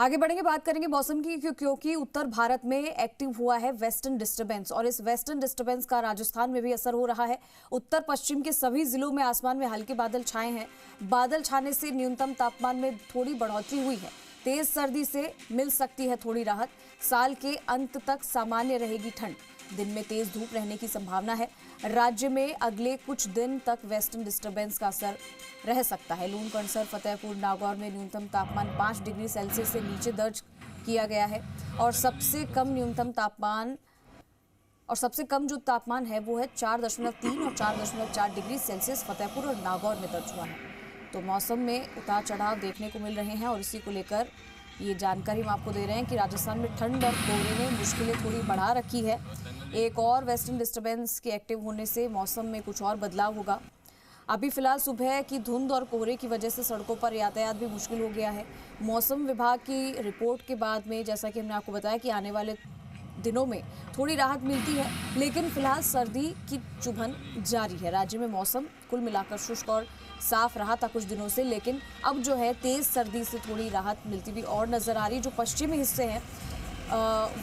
आगे बढ़ेंगे, बात करेंगे मौसम की क्योंकि उत्तर भारत में एक्टिव हुआ है वेस्टर्न डिस्टर्बेंस और इस वेस्टर्न डिस्टर्बेंस का राजस्थान में भी असर हो रहा है। उत्तर पश्चिम के सभी जिलों में आसमान में हल्के बादल छाए हैं। बादल छाने से न्यूनतम तापमान में थोड़ी बढ़ोतरी हुई है। तेज सर्दी से मिल सकती है थोड़ी राहत। साल के अंत तक सामान्य रहेगी ठंड। दिन में तेज धूप रहने की संभावना है। राज्य में अगले कुछ दिन तक वेस्टर्न डिस्टर्बेंस का असर रह सकता है। लून, कणसर, फतेहपुर, नागौर में न्यूनतम तापमान 5 डिग्री सेल्सियस से नीचे दर्ज किया गया है और सबसे कम जो तापमान है वो है 4.3 और 4.4 डिग्री सेल्सियस फतेहपुर और नागौर में दर्ज हुआ है। तो मौसम में उतार चढ़ाव देखने को मिल रहे हैं और इसी को लेकर ये जानकारी हम आपको दे रहे हैं कि राजस्थान में ठंड और कोहरे ने मुश्किलें थोड़ी बढ़ा रखी है। एक और वेस्टर्न डिस्टर्बेंस के एक्टिव होने से मौसम में कुछ और बदलाव होगा। अभी फिलहाल सुबह की धुंध और कोहरे की वजह से सड़कों पर यातायात भी मुश्किल हो गया है। मौसम विभाग की रिपोर्ट के बाद में जैसा कि हमने आपको बताया कि आने वाले दिनों में थोड़ी राहत मिलती है, लेकिन फिलहाल सर्दी की चुभन जारी है। राज्य में मौसम कुल मिलाकर शुष्क और साफ रहा था कुछ दिनों से, लेकिन अब जो है तेज सर्दी से थोड़ी राहत मिलती हुई और नजर आ रही है। जो पश्चिमी हिस्से हैं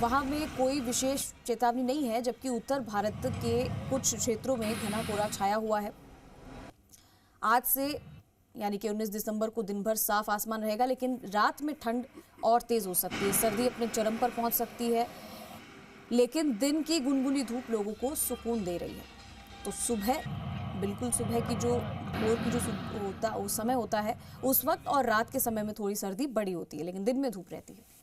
वहाँ में कोई विशेष चेतावनी नहीं है, जबकि उत्तर भारत के कुछ क्षेत्रों में घना कोहरा छाया हुआ है। आज से यानी कि 19 दिसंबर को दिन भर साफ आसमान रहेगा, लेकिन रात में ठंड और तेज हो सकती है। सर्दी अपने चरम पर पहुंच सकती है, लेकिन दिन की गुनगुनी धूप लोगों को सुकून दे रही है। तो सुबह, बिल्कुल सुबह की जो भोर की जो समय होता है उस वक्त और रात के समय में थोड़ी सर्दी बड़ी होती है, लेकिन दिन में धूप रहती है।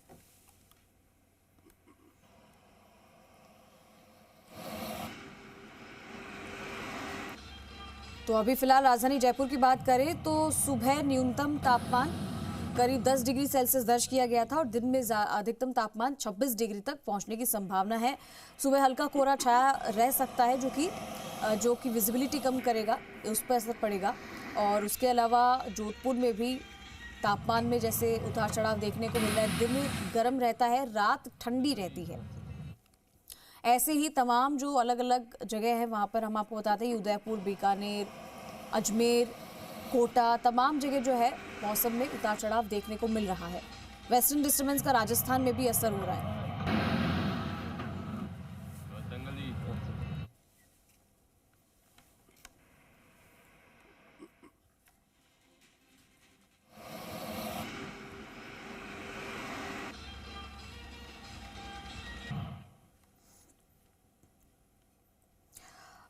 तो अभी फिलहाल राजधानी जयपुर की बात करें तो सुबह न्यूनतम तापमान करीब 10 डिग्री सेल्सियस दर्ज किया गया था और दिन में अधिकतम तापमान 26 डिग्री तक पहुंचने की संभावना है। सुबह हल्का कोहरा छाया रह सकता है जो कि विजिबिलिटी कम करेगा, उस पर असर पड़ेगा। और उसके अलावा जोधपुर में भी तापमान में जैसे उतार चढ़ाव देखने को मिल रहा है। दिन गर्म रहता है, रात ठंडी रहती है। ऐसे ही तमाम जो अलग अलग जगह है वहाँ पर हम आपको बताते हैं, उदयपुर, बीकानेर, अजमेर, कोटा, तमाम जगह जो है मौसम में उतार चढ़ाव देखने को मिल रहा है। वेस्टर्न डिस्टर्बेंस का राजस्थान में भी असर हो रहा है।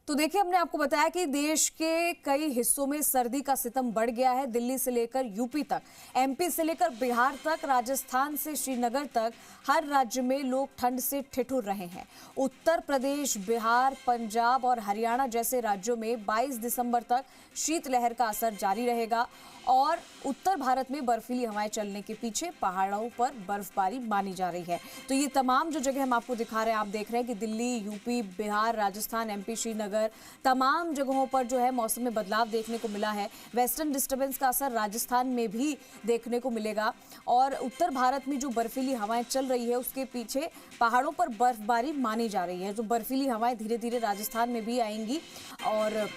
तो देखिए, हमने आपको बताया कि देश के कई हिस्सों में सर्दी का सितम बढ़ गया है। दिल्ली से लेकर यूपी तक, एमपी से लेकर बिहार तक, राजस्थान से श्रीनगर तक, हर राज्य में लोग ठंड से ठिठुर रहे हैं। उत्तर प्रदेश, बिहार, पंजाब और हरियाणा जैसे राज्यों में 22 दिसंबर तक शीतलहर का असर जारी रहेगा और उत्तर भारत में बर्फीली हवाएं चलने के पीछे पहाड़ों पर बर्फबारी मानी जा रही है। तो ये तमाम जो जगह हम आपको दिखा रहे हैं, आप देख रहे हैं कि दिल्ली, यूपी, बिहार, राजस्थान, एमपी, श्रीनगर, तमाम जगहों पर जो है मौसम में बदलाव देखने को मिला है। वेस्टर्न डिस्टर्बेंस का असर राजस्थान में भी देखने को मिलेगा और उत्तर भारत में जो बर्फीली हवाएं चल रही है उसके पीछे पहाड़ों पर बर्फबारी मानी जा रही है। जो बर्फीली हवाएं धीरे धीरे राजस्थान में भी आएंगी और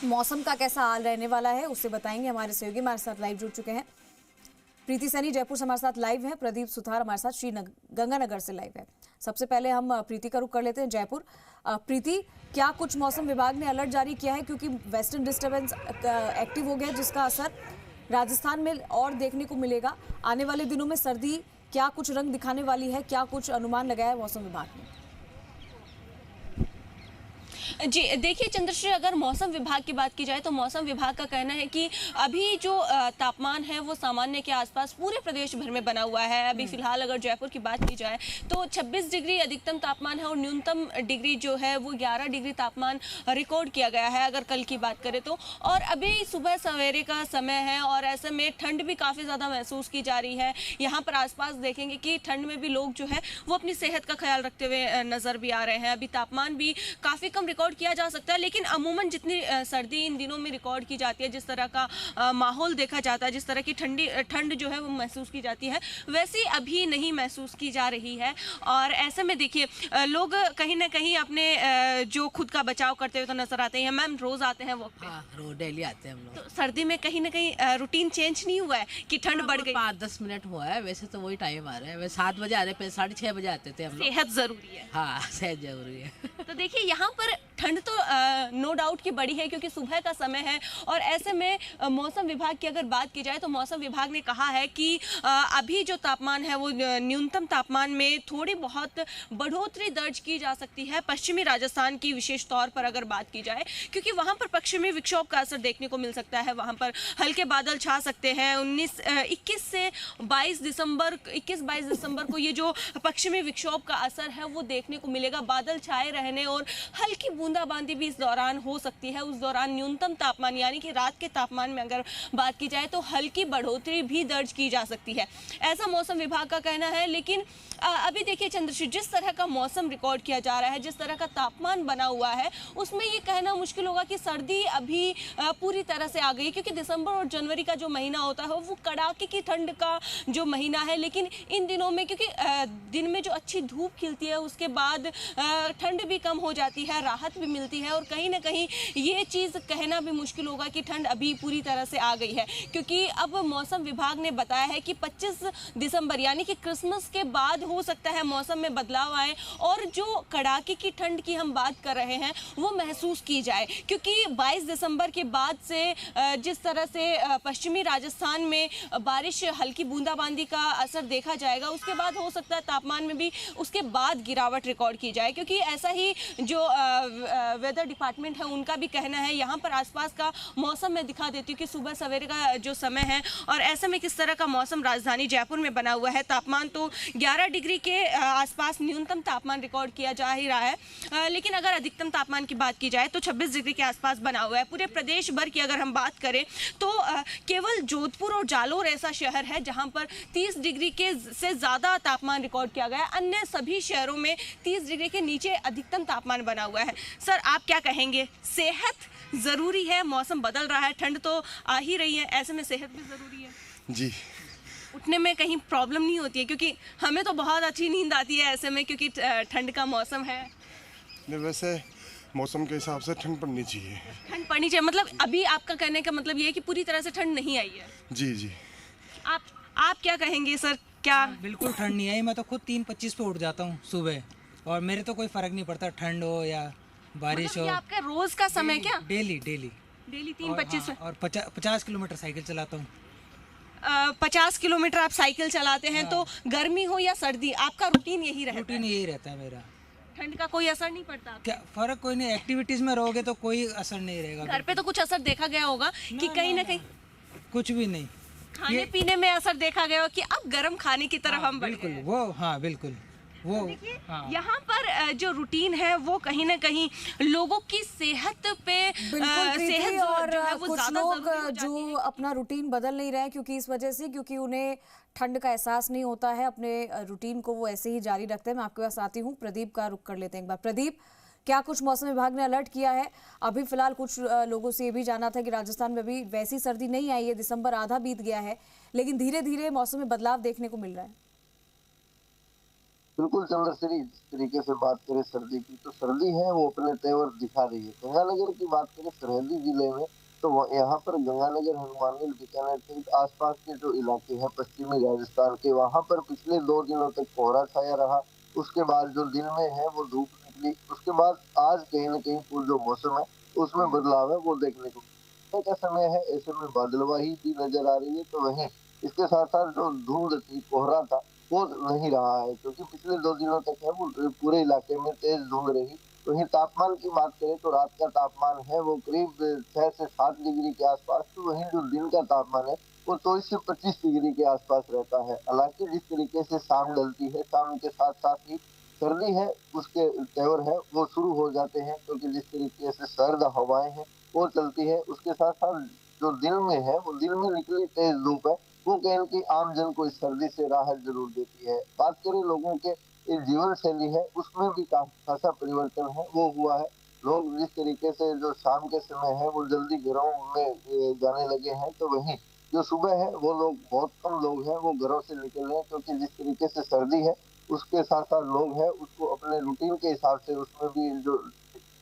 मौसम का कैसा हाल रहने वाला है उससे बताएंगे हमारे सहयोगी हमारे साथ लाइव जुड़ चुके हैं। प्रीति सैनी जयपुर से हमारे साथ लाइव है, प्रदीप सुथार हमारे साथ गंगानगर से लाइव है। सबसे पहले हम प्रीति का रुख कर लेते हैं जयपुर। प्रीति, क्या कुछ मौसम विभाग ने अलर्ट जारी किया है, क्योंकि वेस्टर्न डिस्टर्बेंस एक्टिव हो गया जिसका असर राजस्थान में और देखने को मिलेगा। आने वाले दिनों में सर्दी क्या कुछ रंग दिखाने वाली है, क्या कुछ अनुमान लगाया है मौसम विभाग ने? जी देखिए चंद्रश्री, अगर मौसम विभाग की बात की जाए तो मौसम विभाग का कहना है कि अभी जो तापमान है वो सामान्य के आसपास पूरे प्रदेश भर में बना हुआ है। अभी फिलहाल अगर जयपुर की बात की जाए तो 26 डिग्री अधिकतम तापमान है और न्यूनतम डिग्री जो है वो 11 डिग्री तापमान रिकॉर्ड किया गया है अगर कल की बात करें तो। और अभी सुबह सवेरे का समय है और ऐसे में ठंड भी काफ़ी ज़्यादा महसूस की जा रही है। यहाँ पर आसपास देखेंगे कि ठंड में भी लोग जो है वो अपनी सेहत का ख्याल रखते हुए नज़र भी आ रहे हैं। अभी तापमान भी काफ़ी कम रिकॉर्ड रिकॉर्ड किया जा सकता है, लेकिन अमूमन जितनी सर्दी इन दिनों में रिकॉर्ड की जाती है, जिस तरह का माहौल देखा जाता है, जिस तरह की ठंड जो है वो महसूस की जाती है, वैसी अभी नहीं महसूस की जा रही है। और ऐसे में देखिए लोग कहीं ना कहीं अपने जो खुद का बचाव करते हुए तो नजर आते हैं। मैम रोज आते हैं वक्त पे? हाँ, रोज डेली आते हैं हम लोग। तो सर्दी में कहीं ना कहीं रूटीन चेंज नहीं हुआ है कि ठंड बढ़ गई? 5-10 मिनट हुआ है, वैसे तो वही टाइम आ रहा है। वैसे 7 बजे आ रहे, 6:30 बजे आते थे हम लोग। सेहत जरूरी है। हाँ, सेहत जरूरी है। तो देखिए यहाँ पर ठंड तो नो डाउट की बड़ी है, क्योंकि सुबह का समय है। और ऐसे में मौसम विभाग की अगर बात की जाए तो मौसम विभाग ने कहा है कि अभी जो तापमान है वो न्यूनतम तापमान में थोड़ी बहुत बढ़ोतरी दर्ज की जा सकती है पश्चिमी राजस्थान की, विशेष तौर पर अगर बात की जाए, क्योंकि वहाँ पर पश्चिमी विक्षोभ का असर देखने को मिल सकता है। वहाँ पर हल्के बादल छा सकते हैं। 21 से 22 दिसंबर को ये जो पश्चिमी विक्षोभ का असर है वो देखने को मिलेगा। बादल छाए रहने और हल्की बूंदाबांदी भी इस दौरान हो सकती है। उस दौरान न्यूनतम तापमान यानी कि रात के तापमान में अगर बात की जाए तो हल्की बढ़ोतरी भी दर्ज की जा सकती है, ऐसा मौसम विभाग का कहना है। लेकिन अभी देखिए चंद्रश्री, जिस तरह का मौसम रिकॉर्ड किया जा रहा है, जिस तरह का तापमान बना हुआ है, उसमें ये कहना मुश्किल होगा कि सर्दी अभी पूरी तरह से आ गई, क्योंकि दिसंबर और जनवरी का जो महीना होता है वो कड़ाके की ठंड का जो महीना है। लेकिन इन दिनों में क्योंकि दिन में जो अच्छी धूप खिलती है उसके बाद ठंड भी कम हो जाती है, राहत भी मिलती है। और कहीं ना कहीं ये चीज़ कहना भी मुश्किल होगा कि ठंड अभी पूरी तरह से आ गई है, क्योंकि अब मौसम विभाग ने बताया है कि 25 दिसंबर यानी कि क्रिसमस के बाद हो सकता है मौसम में बदलाव आए और जो कड़ाके की ठंड की हम बात कर रहे हैं वो महसूस की जाए। क्योंकि 22 दिसंबर के बाद से जिस तरह से पश्चिमी राजस्थान में बारिश, हल्की बूंदाबांदी का असर देखा जाएगा, उसके बाद हो सकता है तापमान में भी उसके बाद गिरावट रिकॉर्ड की जाए, क्योंकि ऐसा ही जो वेदर डिपार्टमेंट है उनका भी कहना है। यहाँ पर आसपास का मौसम मैं दिखा देती हूँ कि सुबह सवेरे का जो समय है और ऐसे में किस तरह का मौसम राजधानी जयपुर में बना हुआ है। तापमान तो 11 डिग्री के आसपास न्यूनतम तापमान रिकॉर्ड किया जा ही रहा है, लेकिन अगर अधिकतम तापमान की बात की जाए तो 26 डिग्री के आसपास बना हुआ है। पूरे प्रदेश भर की अगर हम बात करें तो केवल जोधपुर और जालोर ऐसा शहर है जहां पर 30 डिग्री के से ज़्यादा तापमान रिकॉर्ड किया गया है। अन्य सभी शहरों में 30 डिग्री के नीचे अधिकतम तापमान बना हुआ है। सर आप क्या कहेंगे, सेहत ज़रूरी है, मौसम बदल रहा है, ठंड तो आ ही रही है, ऐसे में सेहत भी ज़रूरी है? जी, उठने में कहीं प्रॉब्लम नहीं होती है? क्योंकि हमें तो बहुत अच्छी नींद आती है ऐसे में, क्योंकि ठंड का मौसम है। नहीं वैसे मौसम के हिसाब से ठंड पड़नी चाहिए। ठंड पड़नी चाहिए, मतलब अभी आपका कहने का मतलब ये है कि पूरी तरह से ठंड नहीं आई है? जी जी। आप क्या कहेंगे सर, क्या? बिल्कुल ठंड नहीं आई। मैं तो खुद 3:25 पे उठ जाता हूँ सुबह, और मेरे तो कोई फर्क नहीं पड़ता, ठंड हो या बारिश मतलब हो। ये आपका रोज का समय क्या? डेली 3:25 में? और 50 किलोमीटर साइकिल चलाता हूँ। 50 किलोमीटर आप साइकिल चलाते हैं, तो गर्मी हो या सर्दी आपका रूटीन यही रहता है? रूटीन यही रहता है मेरा। ठंड का कोई असर नहीं पड़ता? क्या फर्क कोई नहीं, एक्टिविटीज में रहोगे तो कोई असर नहीं रहेगा। घर पे तो कुछ असर देखा गया होगा कि कहीं ना कहीं कुछ भी नहीं। खाने पीने में असर देखा गया हो कि अब गर्म खाने की तरफ हम बढ़ गए बिल्कुल हैं। वो, हाँ बिल्कुल वो। देखिए हाँ। यहाँ पर जो रूटीन है वो कहीं ना कहीं लोगों की सेहत पे बिल्कुल प्रीति, सेहत और जो है वो कुछ ज्यादा लोग जरूरी हो जाती जो है। अपना रूटीन बदल नहीं रहे हैं क्योंकि इस वजह से, क्योंकि उन्हें ठंड का एहसास नहीं होता है, अपने रूटीन को वो ऐसे ही जारी रखते हैं। मैं आपके पास आती हूँ, प्रदीप का रुख कर लेते हैं एक बार। प्रदीप, क्या कुछ मौसम विभाग ने अलर्ट किया है? अभी फिलहाल कुछ लोगों से ये भी जाना था कि राजस्थान में अभी वैसी सर्दी नहीं आई है, दिसंबर आधा बीत गया है, लेकिन धीरे धीरे मौसम में बदलाव देखने को मिल रहा है। बिल्कुल चंद्रश्री, जिस तरीके से बात करें सर्दी की, तो सर्दी है वो अपने तेवर दिखा रही है। गंगानगर की बात करें सरहदी जिले में, तो यहाँ पर गंगानगर, हनुमानगढ़, बीकानेर सहित आसपास के जो इलाके हैं पश्चिमी राजस्थान के, वहाँ पर पिछले 2 दिनों तक कोहरा छाया रहा। उसके बाद जो दिन में है वो धूप निकली। उसके बाद आज कहीं न कहीं पूरा जो मौसम है उसमें बदलाव है वो देखने को का समय है। ऐसे में बादलवाही भी नजर आ रही है। तो वहीं इसके साथ साथ जो धुंध थी, कोहरा था, वो नहीं रहा है, क्योंकि पिछले 2 दिनों तक है वो पूरे इलाके में तेज धुंध रही। वहीं तापमान की बात करें तो रात का तापमान है वो करीब 6 से 7 डिग्री के आसपास। तो वहीं जो दिन का तापमान है वो 24 से 25 डिग्री के आसपास रहता है। हालांकि जिस तरीके से शाम ढलती है, शाम के साथ साथ ही सर्दी है उसके तेवर है वो शुरू हो जाते हैं, क्योंकि जिस तरीके से सर्द हवाएं हैं वो चलती है। उसके साथ साथ जो दिन में है वो दिन में निकली तेज धूप है वो कहीं की आम जन को इस सर्दी से राहत जरूर देती है। बात करें लोगों के जीवन शैली है उसमें भी काफी खासा परिवर्तन है वो हुआ है। लोग जिस तरीके से जो शाम के समय है वो जल्दी घरों में जाने लगे हैं, तो वहीं जो सुबह है वो लोग बहुत कम लोग हैं वो घरों से निकल रहे हैं, क्योंकि जिस तरीके से सर्दी है उसके साथ साथ लोग हैं उसको अपने रूटीन के हिसाब से उसमें भी जो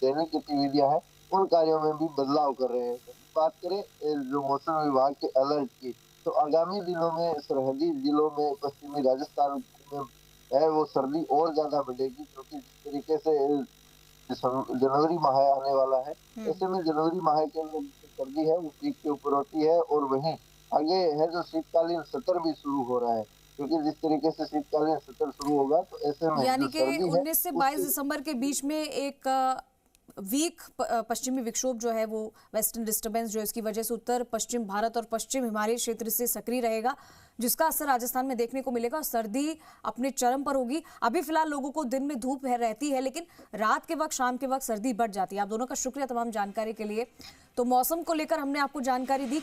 दैनिक गतिविधियां हैं उन कार्यों में भी बदलाव कर रहे हैं। बात करें जो मौसम विभाग के अलर्ट की, तो आगामी दिनों में सरहदी जिलों में पश्चिमी राजस्थान में है वो सर्दी और ज्यादा बढ़ेगी, क्योंकि जिस तरीके से जनवरी माह आने वाला है, ऐसे में जनवरी माह के अंदर सर्दी है वो पीक के ऊपर होती है, और वहीं आगे है जो शीतकालीन सत्र भी शुरू हो रहा है, क्योंकि जिस तरीके से शीतकालीन सत्र शुरू होगा तो ऐसे में यानी जो कि सर्दी है 19 से 22 दिसंबर के बीच में एक वीक पश्चिमी विक्षोभ जो है वो वेस्टर्न डिस्टर्बेंस जो इसकी वजह से उत्तर पश्चिम भारत और पश्चिम हिमालय क्षेत्र से सक्रिय रहेगा, जिसका असर राजस्थान में देखने को मिलेगा और सर्दी अपने चरम पर होगी। अभी फिलहाल लोगों को दिन में धूप रहती है, लेकिन रात के वक्त शाम के वक्त सर्दी बढ़ जाती है। आप दोनों का शुक्रिया तमाम जानकारी के लिए। तो मौसम को लेकर हमने आपको जानकारी दी।